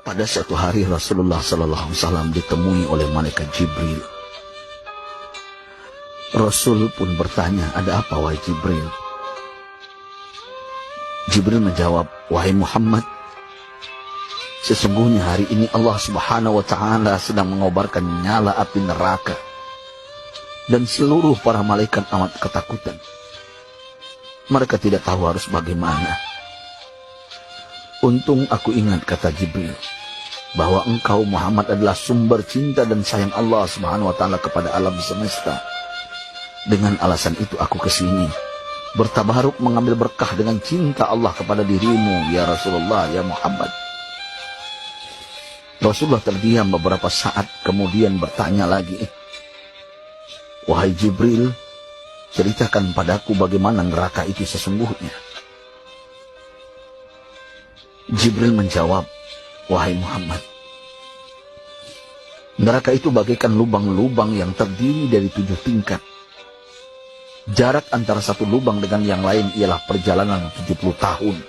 Pada suatu hari Rasulullah SAW ditemui oleh malaikat Jibril. Rasul pun bertanya, ada apa wahai Jibril? Jibril menjawab, wahai Muhammad, sesungguhnya hari ini Allah Subhanahu wa Ta'ala sedang mengobarkan nyala api neraka, dan seluruh para malaikat amat ketakutan. Mereka tidak tahu harus bagaimana. Untung aku ingat, kata Jibril, bahwa engkau Muhammad adalah sumber cinta dan sayang Allah Subhanahu wa Ta'ala kepada alam semesta. Dengan alasan itu aku kesini, bertabaruk mengambil berkah dengan cinta Allah kepada dirimu, ya Rasulullah, ya Muhammad. Rasulullah terdiam beberapa saat, kemudian bertanya lagi, wahai Jibril, ceritakan padaku bagaimana neraka itu sesungguhnya. Jibril menjawab, wahai Muhammad, neraka itu bagaikan lubang-lubang yang terdiri dari 7 tingkat. Jarak antara satu lubang dengan yang lain ialah perjalanan 70 tahun.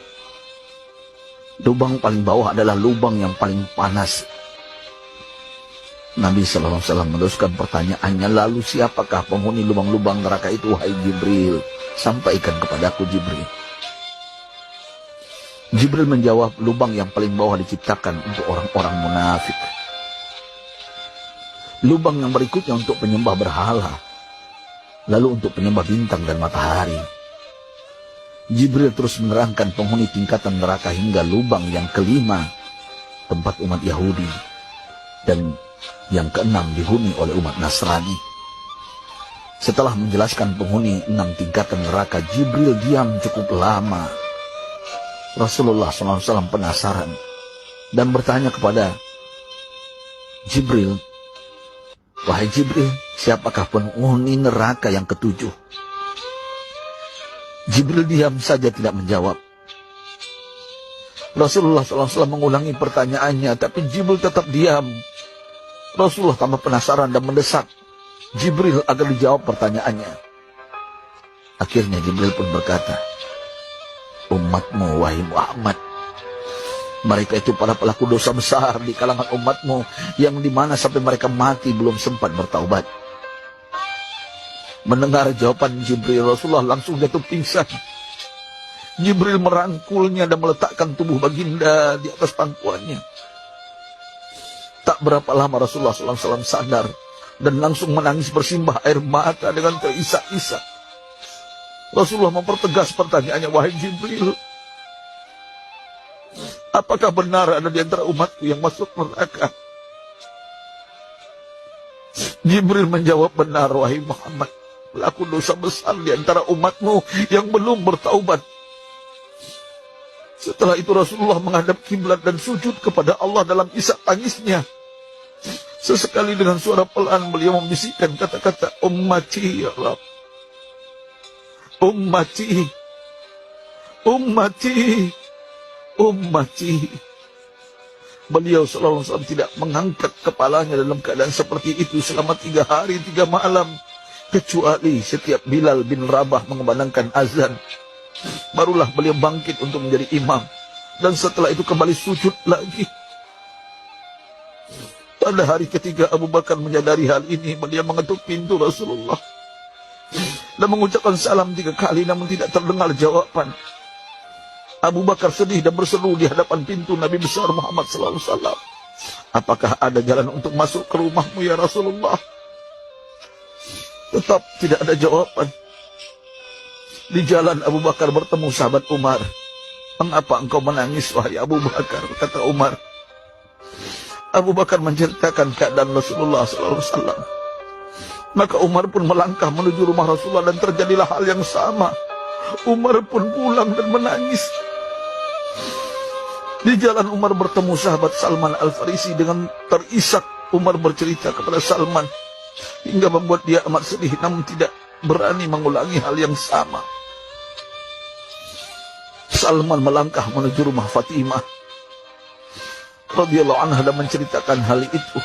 Lubang paling bawah adalah lubang yang paling panas. Nabi SAW meneruskan pertanyaannya, lalu siapakah penghuni lubang-lubang neraka itu, wahai Jibril? Sampaikan kepadaku, Jibril. Jibril menjawab, lubang yang paling bawah diciptakan untuk orang-orang munafik. Lubang yang berikutnya untuk penyembah berhala. Lalu untuk penyembah bintang dan matahari. Jibril terus menerangkan penghuni tingkatan neraka hingga lubang yang kelima, tempat umat Yahudi. Dan yang keenam dihuni oleh umat Nasrani. Setelah menjelaskan penghuni 6 tingkatan neraka, Jibril diam cukup lama. Rasulullah SAW penasaran dan bertanya kepada Jibril, wahai Jibril, siapakah penghuni neraka yang ke-7? Jibril diam saja tidak menjawab. Rasulullah SAW mengulangi pertanyaannya, tapi Jibril tetap diam. Rasulullah tambah penasaran dan mendesak Jibril agar dijawab pertanyaannya. Akhirnya Jibril pun berkata, umatmu wahai Muhammad, mereka itu para pelaku dosa besar di kalangan umatmu, yang dimana sampai mereka mati belum sempat bertaubat. Mendengar jawaban Jibril, Rasulullah langsung jatuh pingsan. Jibril merangkulnya dan meletakkan tubuh baginda di atas pangkuannya. Tak berapa lama Rasulullah SAW sadar dan langsung menangis bersimbah air mata dengan terisak-isak. Rasulullah mempertegas pertanyaannya, wahai Jibril, apakah benar ada di antara umatku yang masuk neraka? Jibril menjawab, benar wahai Muhammad, pelaku dosa besar di antara umatmu yang belum bertaubat. Setelah itu Rasulullah menghadap kiblat dan sujud kepada Allah dalam isak tangisnya. Sesekali dengan suara pelan beliau membisikkan kata-kata, ummati ya Rabb, ummati, ummati, ummati. Beliau SAW tidak mengangkat kepalanya dalam keadaan seperti itu selama 3 hari 3 malam, kecuali setiap Bilal bin Rabah mengumandangkan azan, barulah beliau bangkit untuk menjadi imam, dan setelah itu kembali sujud lagi. Pada hari ketiga Abu Bakar menyadari hal ini, beliau mengetuk pintu Rasulullah dan mengucapkan salam 3 kali, namun tidak terdengar jawaban. Abu Bakar sedih dan berseru di hadapan pintu Nabi besar Muhammad SAW, apakah ada jalan untuk masuk ke rumahmu ya Rasulullah? Tetap tidak ada jawaban. Di jalan Abu Bakar bertemu sahabat Umar. Mengapa engkau menangis wahai Abu Bakar? Kata Umar. Abu Bakar menceritakan keadaan Rasulullah SAW. Maka Umar pun melangkah menuju rumah Rasulullah dan terjadilah hal yang sama. Umar pun pulang dan menangis. Di jalan Umar bertemu sahabat Salman Al-Farisi. Dengan terisak Umar bercerita kepada Salman hingga membuat dia amat sedih, namun tidak berani mengulangi hal yang sama. Salman melangkah menuju rumah Fatimah radhiyallahu anha dan menceritakan hal itu.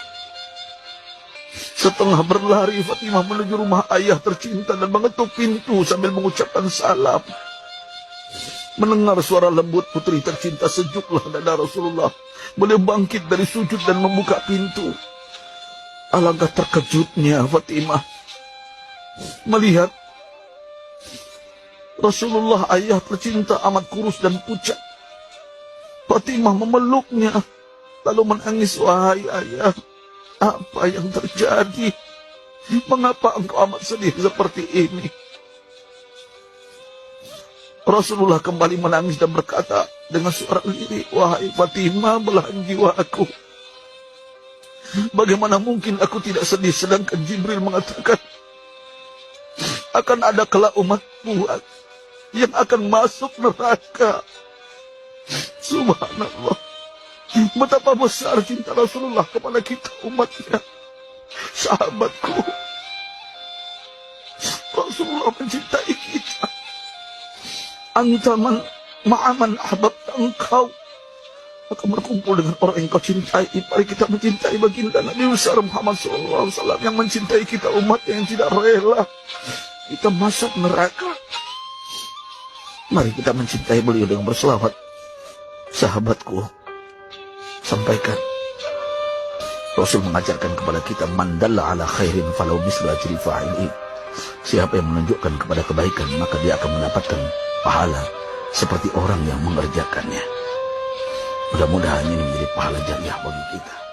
Setengah berlari Fatimah menuju rumah ayah tercinta dan mengetuk pintu sambil mengucapkan salam. Mendengar suara lembut putri tercinta, sejuklah dada Rasulullah. Beliau bangkit dari sujud dan membuka pintu. Alangkah terkejutnya Fatimah melihat Rasulullah, ayah tercinta, amat kurus dan pucat. Fatimah memeluknya, lalu menangis. Wahai ayah, apa yang terjadi? Mengapa engkau amat sedih seperti ini? Rasulullah kembali menangis dan berkata dengan suara lirih, wahai Fatimah, belahan jiwa aku. Bagaimana mungkin aku tidak sedih, sedangkan Jibril mengatakan akan ada kelak umatmu yang akan masuk neraka. Subhanallah, betapa besar cinta Rasulullah kepada kita umatnya. Sahabatku, Rasulullah mencintai kita. Antaman ma'aman ahbabta, engkau akan berkumpul dengan orang yang kau cintai. Mari kita mencintai baginda Nabi besar Muhammad SAW yang mencintai kita umat yang tidak rela kita masuk neraka. Mari kita mencintai beliau dengan berselawat. Sahabatku, sampaikan, Rasul mengajarkan kepada kita, man dalla ala khairin falau mislu ajri fa'ili. Siapa yang menunjukkan kepada kebaikan, maka dia akan mendapatkan pahala seperti orang yang mengerjakannya. Mudah-mudahan ini menjadi pahala jariah bagi kita.